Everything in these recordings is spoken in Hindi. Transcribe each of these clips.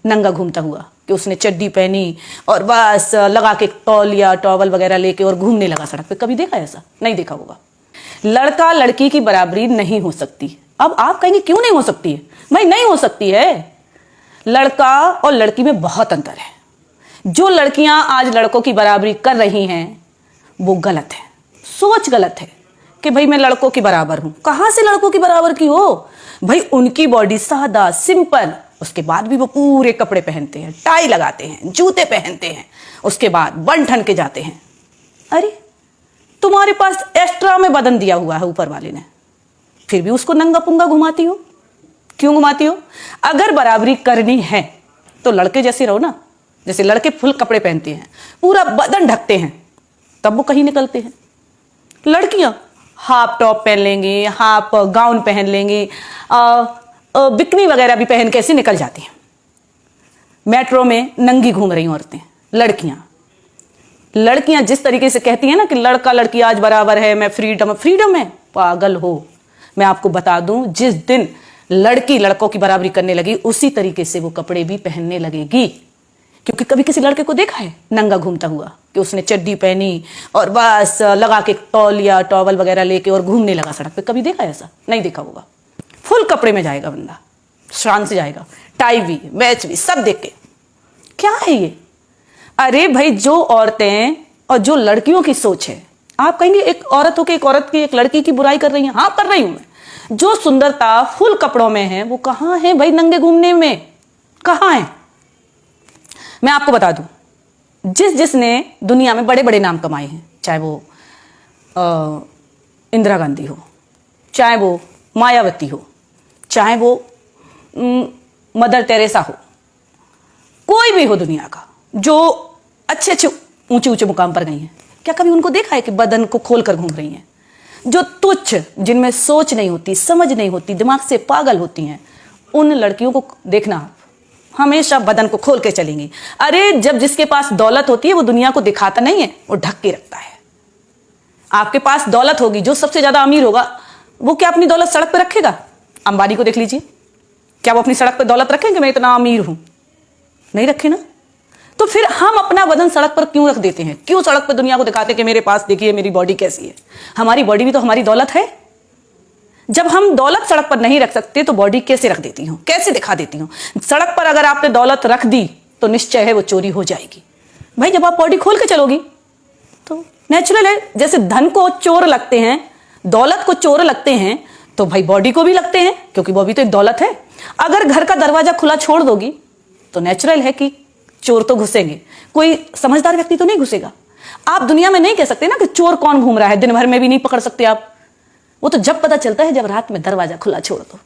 नंगा घूमता हुआ कि उसने चड्डी पहनी और बस लगा के तौलिया टॉवल वगैरह लेके और घूमने लगा सड़क पे। कभी देखा ऐसा? नहीं देखा होगा। लड़का लड़की की बराबरी नहीं हो सकती। अब आप कहेंगे क्यों नहीं हो सकती है? भाई नहीं हो सकती है। लड़का और लड़की में बहुत अंतर है। जो लड़कियां आज लड़कों की बराबरी कर रही हैं वो गलत है, सोच गलत है कि भाई मैं लड़कों के बराबर हूं। कहां से लड़कों की बराबर की हो? भाई उनकी बॉडी सादा सिंपल, उसके बाद भी वो पूरे कपड़े पहनते हैं, टाई लगाते हैं, जूते पहनते हैं, उसके बाद बन ठन के जाते हैं। अरे तुम्हारे पास एक्स्ट्रा में बदन दिया हुआ है ऊपर वाले ने, फिर भी उसको नंगा पुंगा घुमाती हो। क्यों घुमाती हो? अगर बराबरी करनी है तो लड़के जैसे रहो ना। जैसे लड़के फुल कपड़े पहनते हैं, पूरा बदन ढकते हैं, तब वो कहीं निकलते हैं। लड़कियां हाफ टॉप पहन लेंगी, हाफ गाउन पहन लेंगी, बिकनी वगैरह भी पहन के ऐसे निकल जाती हैं। मेट्रो में नंगी घूम रही औरतें, लड़कियां जिस तरीके से कहती हैं ना कि लड़का लड़की आज बराबर है, मैं फ्रीडम है, पागल हो। मैं आपको बता दूं, जिस दिन लड़की लड़कों की बराबरी करने लगी उसी तरीके से वो कपड़े भी पहनने लगेगी। क्योंकि कभी किसी लड़के को देखा है नंगा घूमता हुआ कि उसने चड्डी पहनी और बस लगा के तौलिया टॉवल वगैरह लेके और घूमने लगा सड़क पे? कभी देखा ऐसा? नहीं देखा होगा। फुल कपड़े में जाएगा बंदा, शान से जाएगा, टाई भी, मैच भी, सब देख के। क्या है ये? अरे भाई, जो औरतें और जो लड़कियों की सोच है, आप कहेंगे एक औरत हो के एक औरत की, एक लड़की की बुराई कर रही है। हाँ, कर रही हूं मैं। जो सुंदरता फुल कपड़ों में है वो कहां है भाई नंगे घूमने में? कहां है? मैं आपको बता दूं, जिसने दुनिया में बड़े बड़े नाम कमाए हैं, चाहे वो इंदिरा गांधी हो, चाहे वो मायावती हो, चाहे वो मदर टेरेसा हो, कोई भी हो दुनिया का, जो अच्छे अच्छे ऊंचे ऊंचे मुकाम पर गई हैं, क्या कभी उनको देखा है कि बदन को खोलकर घूम रही हैं? जो तुच्छ, जिनमें सोच नहीं होती, समझ नहीं होती, दिमाग से पागल होती हैं, उन लड़कियों को देखना आप, हमेशा बदन को खोल के चलेंगी। अरे जब जिसके पास दौलत होती है वो दुनिया को दिखाता नहीं है, वो ढक के रखता है। आपके पास दौलत होगी, जो सबसे ज्यादा अमीर होगा वो क्या अपनी दौलत सड़क पर रखेगा? अंबानी को देख लीजिए, क्या वो अपनी सड़क पर दौलत रखेंगे मैं इतना अमीर हूं? नहीं रखे ना। तो फिर हम अपना बदन सड़क पर क्यों रख देते हैं? क्यों सड़क पर दुनिया को दिखाते हैं कि मेरे पास देखिए मेरी बॉडी कैसी है? हमारी बॉडी भी तो हमारी दौलत है। जब हम दौलत सड़क पर नहीं रख सकते तो बॉडी कैसे रख देती हूं, कैसे दिखा देती हूं? सड़क पर अगर आपने दौलत रख दी तो निश्चय है वो चोरी हो जाएगी। भाई जब आप बॉडी खोल के चलोगी तो नेचुरल है। जैसे धन को चोर लगते हैं, दौलत को चोर लगते हैं, तो भाई बॉडी को भी लगते हैं, क्योंकि वो भी तो एक दौलत है। अगर घर का दरवाजा खुला छोड़ दोगी तो नेचुरल है कि चोर तो घुसेंगे, कोई समझदार व्यक्ति तो नहीं घुसेगा। आप दुनिया में नहीं कह सकते ना कि चोर कौन घूम रहा है, दिन भर में भी नहीं पकड़ सकते आप। वो तो जब पता चलता है जब रात में दरवाजा खुला छोड़ दो।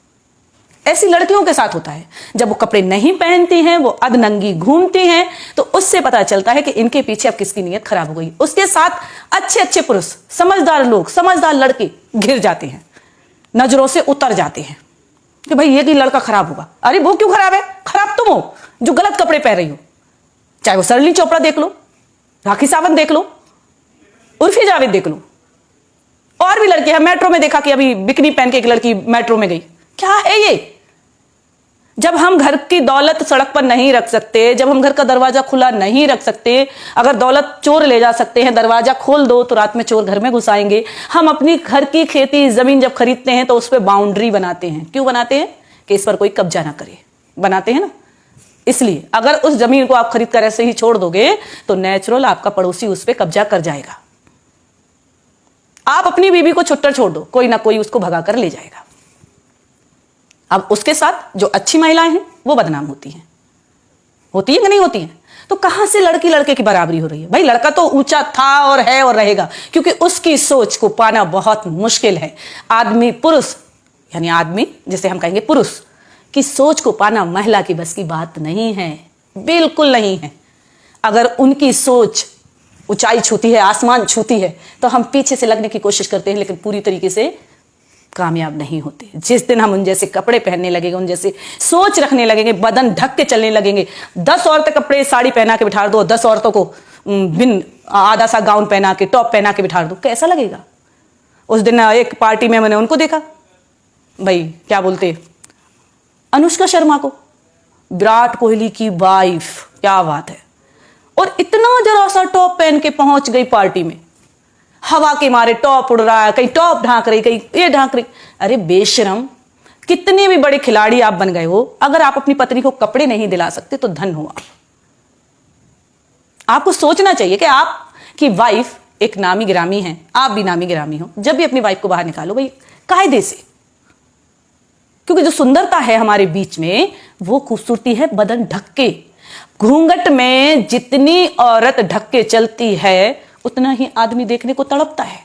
ऐसी लड़कियों के साथ होता है, जब वो कपड़े नहीं पहनती हैं, वो अधनंगी घूमती हैं, तो उससे पता चलता है कि इनके पीछे अब किसकी नीयत खराब हो गई। उसके साथ अच्छे अच्छे पुरुष, समझदार लोग, समझदार लड़के घिर जाते हैं, नजरों से उतर जाते हैं कि भाई ये कि लड़का खराब होगा। अरे वो क्यों खराब है? खराब तुम हो जो गलत कपड़े पहन रही हो। चाहे वो सरली चोपड़ा देख लो, राखी सावंत देख लो, उर्फी जावेद देख लो, और भी लड़की है। मेट्रो में देखा कि अभी बिकनी पहन के एक लड़की मेट्रो में गई। क्या है ये? जब हम घर की दौलत सड़क पर नहीं रख सकते, जब हम घर का दरवाजा खुला नहीं रख सकते, अगर दौलत चोर ले जा सकते हैं, दरवाजा खोल दो तो रात में चोर घर में घुस आएंगे। हम अपनी घर की खेती जमीन जब खरीदते हैं तो उस पर बाउंड्री बनाते हैं। क्यों बनाते हैं? कि इस पर कोई कब्जा ना करे, बनाते हैं ना इसलिए। अगर उस जमीन को आप खरीद कर ऐसे ही छोड़ दोगे तो नेचुरल आपका पड़ोसी उस पर कब्जा कर जाएगा। आप अपनी बीवी को छुट्टर छोड़ दो, कोई ना कोई उसको भगा कर ले जाएगा। अब उसके साथ जो अच्छी महिलाएं हैं वो बदनाम होती हैं। होती है कि नहीं होती हैं? तो कहां से लड़की लड़के की बराबरी हो रही है? भाई लड़का तो ऊंचा था और है और रहेगा, क्योंकि उसकी सोच को पाना बहुत मुश्किल है। आदमी, पुरुष, यानी आदमी जिसे हम कहेंगे पुरुष की सोच को पाना महिला की बस की बात नहीं है, बिल्कुल नहीं है। अगर उनकी सोच ऊंचाई छूती है, आसमान छूती है, तो हम पीछे से लगने की कोशिश करते हैं, लेकिन पूरी तरीके से कामयाब नहीं होते। जिस दिन हम उन जैसे कपड़े पहनने लगेंगे, उन जैसे सोच रखने लगेंगे, बदन ढक के चलने लगेंगे, 10 औरतें कपड़े साड़ी पहना के बिठा दो, 10 औरतों को बिन आधा सा गाउन पहना के, टॉप पहना के बिठा दो, कैसा लगेगा? उस दिन एक पार्टी में मैंने उनको देखा, भाई क्या बोलते, अनुष्का शर्मा को, विराट कोहली की वाइफ, क्या बात है। और इतना जरा सा टॉप पहन के पहुंच गई पार्टी में, हवा के मारे टॉप उड़ रहा है, कहीं टॉप ढांक रही, कहीं ये ढांक रही। अरे बेशरम, कितने भी बड़े खिलाड़ी आप बन गए हो, अगर आप अपनी पत्नी को कपड़े नहीं दिला सकते तो धन हो आप। आपको सोचना चाहिए कि आपकी वाइफ एक नामी गिरामी है, आप भी नामी गिरामी हो। जब भी अपनी वाइफ को बाहर निकालो भाई कायदे से, क्योंकि जो सुंदरता है हमारे बीच में वो खूबसूरती है बदन ढक के। घूंघट में जितनी औरत ढक के चलती है उतना ही आदमी देखने को तड़पता है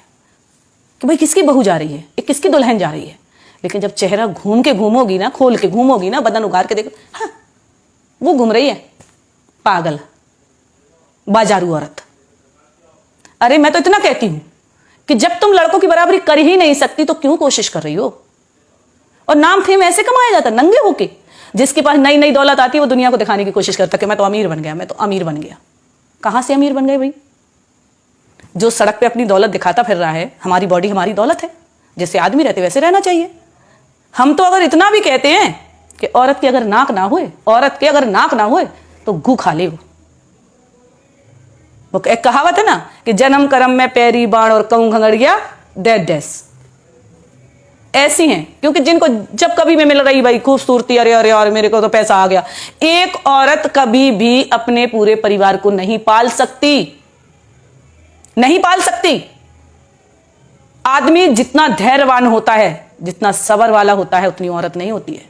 कि भाई किसकी बहू जा रही है, ये किसकी दुल्हन जा रही है। लेकिन जब चेहरा घूम के घूमोगी ना, खोल के घूमोगी ना, बदन उगार के देखो, हाँ वो घूम रही है पागल बाजारू औरत। अरे मैं तो इतना कहती हूं कि जब तुम लड़कों की बराबरी कर ही नहीं सकती तो क्यों कोशिश कर रही हो। और नाम फेम ऐसे कमाया जाता नंगे होके। जिसके पास नई नई दौलत आती है वो दुनिया को दिखाने की कोशिश करता कि मैं तो अमीर बन गया, मैं तो अमीर बन गया। कहां से अमीर बन गए भाई? जो सड़क पे अपनी दौलत दिखाता फिर रहा है, हमारी बॉडी हमारी दौलत है, जैसे आदमी रहते वैसे रहना चाहिए। हम तो अगर इतना भी कहते हैं कि औरत की अगर नाक ना होए, औरत के अगर नाक ना होए तो गू खा ले। वो एक कहावत है ना कि जन्म कर्म में पैरी बाण और कहूं घंगड़िया डेड डेस, ऐसी हैं। क्योंकि जिनको जब कभी मैं मिल रही भाई खूबसूरती, अरे अरे और मेरे को तो पैसा आ गया। एक औरत कभी भी अपने पूरे परिवार को नहीं पाल सकती, नहीं पाल सकती। आदमी जितना धैर्यवान होता है, जितना सबर वाला होता है, उतनी औरत नहीं होती है।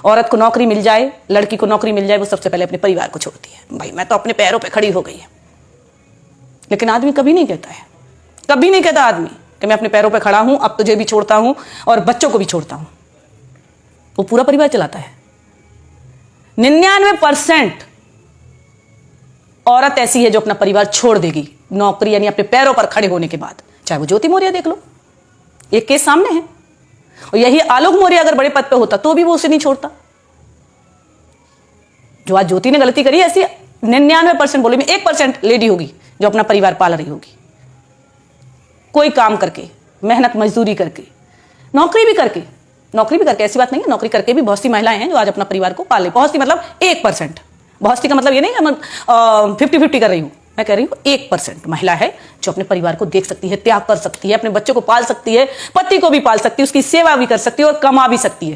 औरत को नौकरी मिल जाए, लड़की को नौकरी मिल जाए, वो सबसे पहले अपने परिवार को छोड़ती है। भाई मैं तो अपने पैरों पे खड़ी हो गई है। लेकिन आदमी कभी नहीं कहता है, कभी नहीं कहता आदमी कि मैं अपने पैरों पे खड़ा हूं, अब तुझे भी छोड़ता हूं और बच्चों को भी छोड़ता हूं। वो पूरा परिवार चलाता है। 99% औरत ऐसी है जो अपना परिवार छोड़ देगी नौकरी यानी अपने पैरों पर खड़े होने के बाद। चाहे वो ज्योति मौर्य देख लो, एक केस सामने है। और यही आलोक मौर्य अगर बड़े पद पे होता तो भी वो उसे नहीं छोड़ता। जो आज ज्योति ने गलती करी, ऐसी 99% बोले में 1% लेडी होगी जो अपना परिवार पाल रही होगी, कोई काम करके, मेहनत मजदूरी करके, नौकरी भी करके। ऐसी बात नहीं है, नौकरी करके भी बहुत सी महिलाएं हैं जो आज अपना परिवार को पाल रही। बहुत सी मतलब 1%। बहुत सी का मतलब ये नहीं कि मैं 50-50 कर रही हूं। मैं कह रही हूं 1% महिला है जो अपने परिवार को देख सकती है, त्याग कर सकती है, अपने बच्चों को पाल सकती है, पति को भी पाल सकती है, उसकी सेवा भी कर सकती है और कमा भी सकती है।